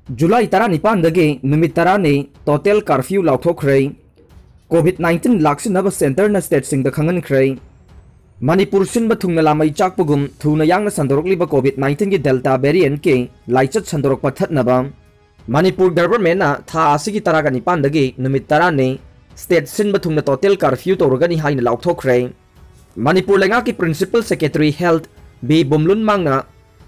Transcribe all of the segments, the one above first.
जुलाई 19 नुमित 10 total curfew लाउथोखरे कोविड-19 लाक्सिनब centre state सिंग खंगनख्रे मणिपुर सिंब थुंगना लामई चाकपुगुम थुना यांगना संदोरकलिब कोविड-19 की delta variant के लाइचत संदोरक पथतनब मणिपुर गवर्नमेंट था आसिगी तरागा निपानदगी नुमित 10 स्टेट सिंब थुंगना टोटल कर्फ्यू तोरगनी हाइना लाउथोखरे मणिपुर लेंगा की प्रिंसिपल सेक्रेटरी हेल्थ बी बुमलुन मांगना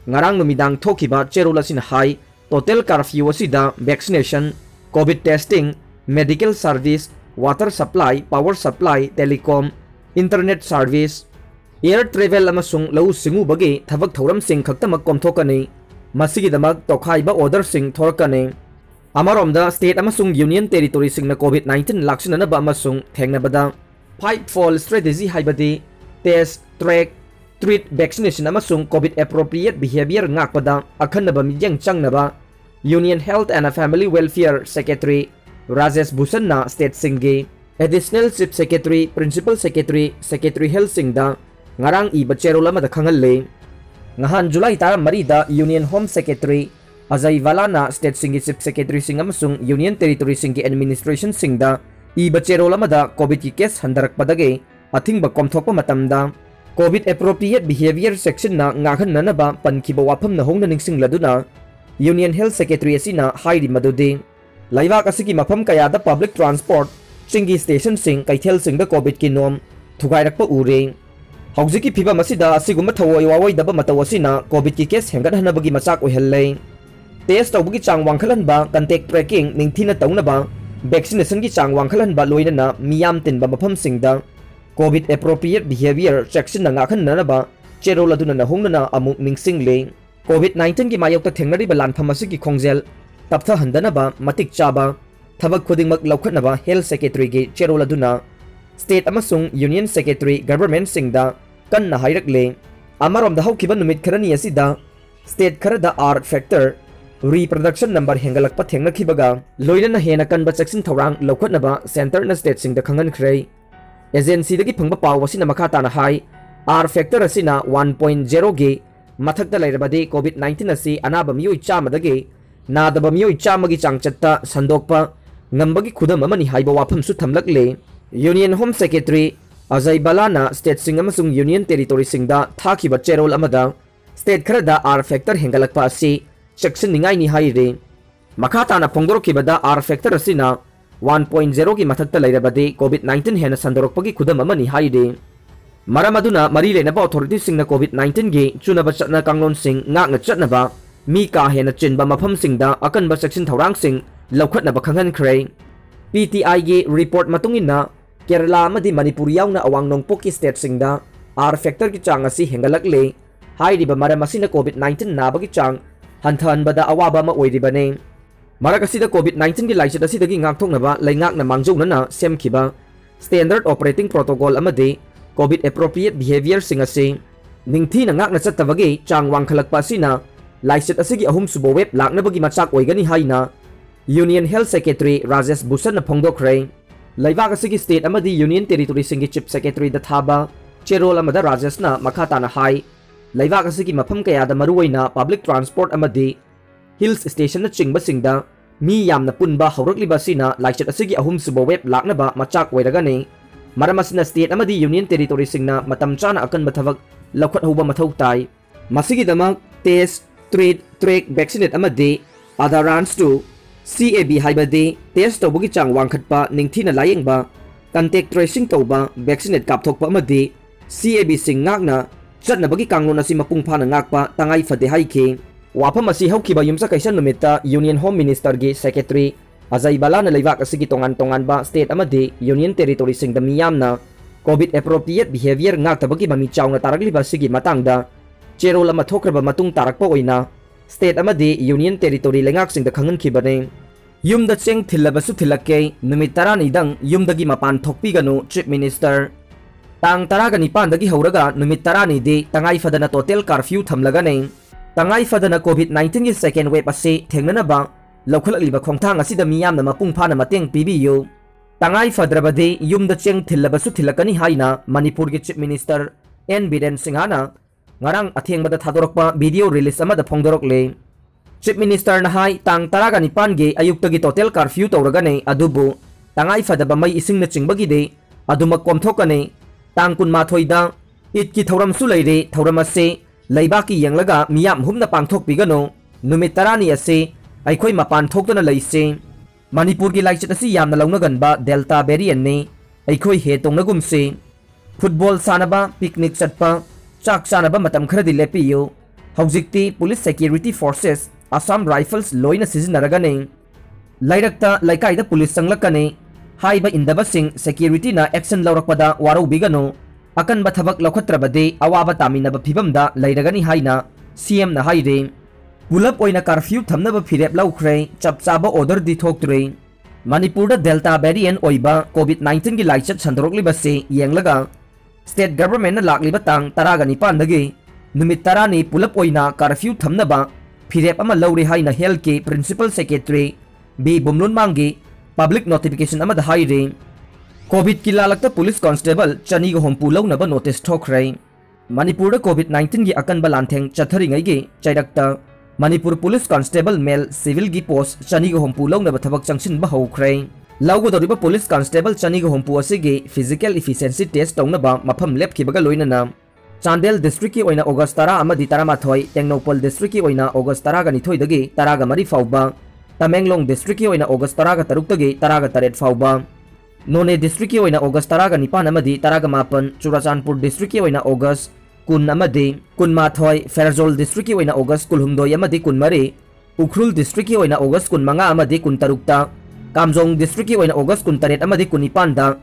ngarang numidang thokiba cherol asin hai total curfew asida vaccination covid testing medical service water supply power supply telecom internet service air travel amasung lau singu bagi thabak thoram sing khaktamak komthokani masigi damak tokhaiba order sing thorkani amaromda state amasung union territory singna covid 19 lakshana ba amasung thengnabada fight fall strategy haibadi test track treat vaccination amasung covid appropriate behavior ngakpada akhanaba mijang changnaba union health and family welfare secretary Rajesh Bhushan na state singi additional chief secretary principal secretary health singda ngarang I bacherola ma da khangalle ngahan July 3 da union home secretary Ajay Vala na state singi chief secretary sing amasung union territory singi administration singda I bacherola ma da covid ki case handarak padage athingba komthokpa matamda COVID appropriate behavior section na ngakhan nanaba pankiba wafam na hongna ningsing laduna Union Health Secretary asina hairi madudi laibak asigi mafam kaya da public transport chingi station sing kaithel sing da COVID ki nom thugairakpa ure haujiki phiba masida asiguma thawoi wawoi daba matawasina COVID ki case hengat hanabagi machak oihelle test tawbugi chang wangkhalan ba contact tracking ningthina tawnaba vaccination ki chang wangkhalan ba loina na miyam tin ba mafam sing da COVID appropriate behavior section na ngakhan nanaba cherol aduna na hongna amuk ningsing le COVID-19 ki mayok ta thengnari ba lanpham asigi khongjel taptha handanaba matik chaba thabak khudingmak laukhatnaba health secretary ki cherol aduna state amasung union secretary government singda kanna hairak le amarom da haukiba numit kharani asida state kharada r factor reproduction number hengalak pa thengnakibaga loina na hena kanba section thorang laukhatnaba center na state singda khangan khrei agency dagi phangba paw wasina makha tana hai r factor asina 1.0 ge mathakta lairabadi covid-19 asi anaba miyoi chama dagi nadaba miyoi chama gi changchatta sandokpa ngambagi khudam amani haiba wafam su thamlakle union home secretary Ajay Balana state sing amasung union territory singda thakiba cherol amada state kharada r factor hengalakpa asi section ningai ni haire makha tana phongdorokibada r factor asina 1.0 की मथक्ता लाइरबदे कोविड-19 हेना संदोरकपगी खुदम अमनी हाइदे मरामदुना मरी लेनबा authority सिंगना कोविड-19 गे चुनबा चटना कांगलोन सिंग ngakna चटनबा मी का हेना चिनबा मफम सिंगदा अकनबा section थौरांग सिंग लौखटनबा खंगन खरे PTI गे report मतुंगिना Kerala अमदि Manipur यावना अवांग Nongpok की state सिंगदा are factor की चांग असि हेंगलकले हाइरिबा मरामसिना कोविड-19 नाबगी चांग हंथनबदा अवाबा मा ओइरिबने Marakasida COVID-19 ki laichet asidagi ngakthoknaba laingakna mangjongna semkhiba standard operating protocol amadi COVID appropriate behavior singase ningthi na ngakna chattabagi chang wangkhalakpa asina laichet asigi ahum subo web laknabagi machak oigani haina Union Health Secretary Rajesh Bhushan na phongdokre laibak asigi state amadi Union Territory singi chief secretary da thaba cherol amada Rajesh na makhata na hai laibak asigi mafam kaya da maruwaina public transport amadi hills station na chingba singda mi yamna punba haurakliba sina laichet asigi ahum subo web laknaba machak oiragani maramasina state amadi union territory singna matam chana akan bathavak laukhat hoba mathau tai masigi damak test treat track vaccinate amadi adherence to CAB haibadi test tobugi chang wangkhatpa ningthina layengba contact tracing toba vaccinate kapthokpa amadi CAB sing ngakna chatnabagi kanglon asi mapung phana ngakpa tangai phade haiki wafam asi haukiba yumsa kaisa numita union home minister gi secretary Ajay Balana laibak asigi tongan ba state amadi union territory singda miyamna covid appropriate behavior ngaktabagi mami chawna tarakliba sigi matangda cherol ama thokraba matung tarakpa oina state amadi union territory lengak singda khangan khibane yumda cheng thillabasu thilakke numit 10 dang yumdagi mapan thokpiganu chief minister tang 19 dagi hauraga numit 10 de tangai fadana total curfew thamlagane tangai fadana COVID-19 की second wave असे थेंगनबा लौखलकलिबा खोंथांग असिदा मियामना मपुंग फाना मतेंग पिबियो tangai fadrabade yumda cheng thillabasु thilakani haina Manipur की chief minister N Biren Singhana ngarang athengbada thadorokpa video release amada phongdorokle chief minister नहाई तांग तरागा निपानगे अयुक्तगी total curfew तौरगने अदुबु तंगाई फदबा मई इसिंग न चिंबगिदे अदुमक कोमथोकने तांग कुनमाथोइदा ईद की थौरमसु लैरे थौरम असे लैबाकी यंगलगा मियाम हुमना पांगथोकपिगनो नुमित तरानी असे अखोई मपान थोक्तना लैसे मणिपुर की लाइचत असी यामना लौनगनबा डेल्टा वेरिएंट ने अखोई हे तोंगनगुमसे फुटबॉल सानबा पिकनिक चटपा चाक चानबा मतम खरदि लेपियो हौजिक्ति police security forces Assam rifles लोइना सिजनरगने लैरक्ता लैकाइदा पुलिस संगलकने हाइबा इंदबसिंग सिक्योरिटी ना एक्शन लौरकपदा वारौबिगनो अकनबा थबक लौखत्रबदे अवाबा तामिनबा फिबमदा लैरगनी हाइना सीएम ना हाइरे पुलप ओइना कर्फ्यू थमनबा फिरेप लौख्रे चपचाबा ऑर्डर दी थोक्त्रे मणिपुरदा डेल्टा वेरिएंट ओइबा कोविड-19 की लाइचत संदरोकलिबसे येंगलगा स्टेट गवर्नमेंट लाक्लिबा तांग तरागा निपानदगे नुमित तरानी पुलप ओइना कर्फ्यू थमनबा फिरेप अमा लौरे हाइना हेल्थ के प्रिंसिपल सेक्रेटरी बी बुमलुन मांगे पब्लिक नोटिफिकेशन अमदा हाइरे कोविड की लालकता पुलिस कांस्टेबल चनीग होमपू लौनबा नोटिस थोक्रे मणिपुर कोविड-19 की अकनबा लांथेंग चथरिंगैगे चैरक्ता Manipur police constable male civil की पोस्ट चनीग होमपू लौनबा थबक चंगसिनबा हौख्रे लौगदोरिबा पुलिस कांस्टेबल चनीग होमपू असिगे फिजिकल इफिशिएंसी टेस्ट तौनबा मफम लेपखिबगा लोइनना चांदेल डिस्ट्रिक्ट की ओइना ऑगस्ट 10 अमदी 13 टेंगनौपल डिस्ट्रिक्ट की ओइना ऑगस्ट 12 दगी 13 फाउबा तमेंगलोंग डिस्ट्रिक्ट की ओइना ऑगस्ट 13 दगी 13 फाउबा नोने डिस्ट्रिक्ट की ओइना ऑगस्ट 19 अमदी 15 चुराचानपुर डिस्ट्रिक्ट की ओइना ऑगस्ट 10 अमदी 19 फेरजोल डिस्ट्रिक्ट की ओइना ऑगस्ट 19 अमदी 19 उखरुल डिस्ट्रिक्ट की ओइना ऑगस्ट 15 अमदी 19 कामजोंग डिस्ट्रिक्ट की ओइना ऑगस्ट 19 अमदी 19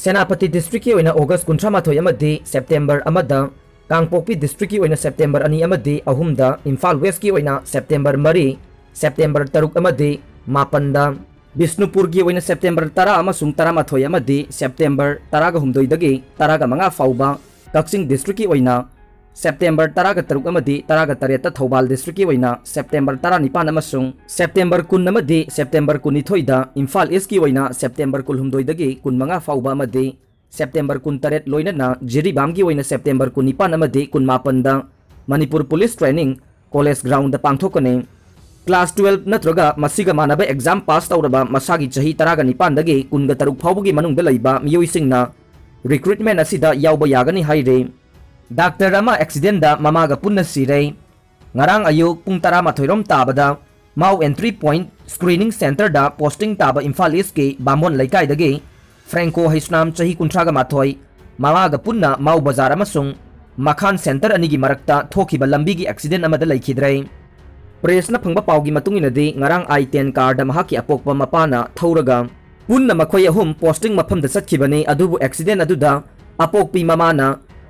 सेनापति डिस्ट्रिक्ट की ओइना ऑगस्ट 19 अमदी सेप्टेम्बर अमदा कांगपोक्पी डिस्ट्रिक्ट की ओइना सेप्टेम्बर 2 अमदी 3 इम्फाल वेस्ट की ओइना सेप्टेम्बर 4 सेप्टेम्बर 3 अमदी 9 बिष्णुपुर की ओइना सेप्टेम्बर 10 अमसुंग 13 अमदी सेप्टेम्बर 13 दगी 15 फाउबा कक्सिंग डिस्ट्रिक्ट की ओइना सेप्टेम्बर 13 अमदी 13 थौबाल डिस्ट्रिक्ट की ओइना सेप्टेम्बर 19 अमसुंग सेप्टेम्बर 10 अमदी सेप्टेम्बर 19 दा इम्फाल ईस्ट की ओइना सेप्टेम्बर 19 दगी 15 फाउबा अमदी सेप्टेम्बर 18 लोइनना जिरीबाम की ओइना सेप्टेम्बर 19 अमदी 19 दा Manipur police training college ground पांगथोकने क्लास 12 नत्रगा मसिगा मानबा एग्जाम पास तौरबा मसागी चही 19 दगी 13 फाउबगी मनुंगदा लैबा मियोइसिंगना रिक्रूटमेंट असिदा यावबा यागनी हाइरे डॉक्टर अमा एक्सीडेंट ममागा पुन्ना सिरे ngarang ayuk pung 13 ताबदा माउ एंट्री पॉइंट स्क्रीनिंग सेंटर दा पोस्टिंग ताब इम्फाल ईस्ट के बामोन लैकाई दगे फ्रैंको हैसनाम चही 19 ममागा पुन्ना माउ बाजार अमसुंग मखान सेंटर अनिगी मरक्ता थोखिबा लंबी की एक्सीडेंट अमदा लैखिद्रे प्रेसना फंगबा पाउगी मतुंगिनदे ngarang I-10 कार महाकी अपोकपा मपाना थौरगा पुन्ना मखोय अहुम पोस्टिंग मफम द सखिबने अदुबु एक्सीडेंट अदुदा अपोकपी ममाना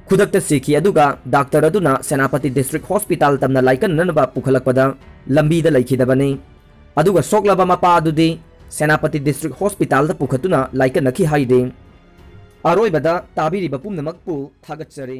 खुदक सीखी अदुगा डॉक्टर अदुना सेनापति डिस्ट्रिक्ट हॉस्पिटल तमना लाइकन ननबा पुखलकपदा लंबी द लैखिदबने अदुगा सोकलबा मपा अदुदे सेनापति डिस्ट्रिक्ट हॉस्पिटल द पुखतुना लाइकन नखि हाइदे अरोइबदा ताबिरिबा पुमनमकपु थागतचरे।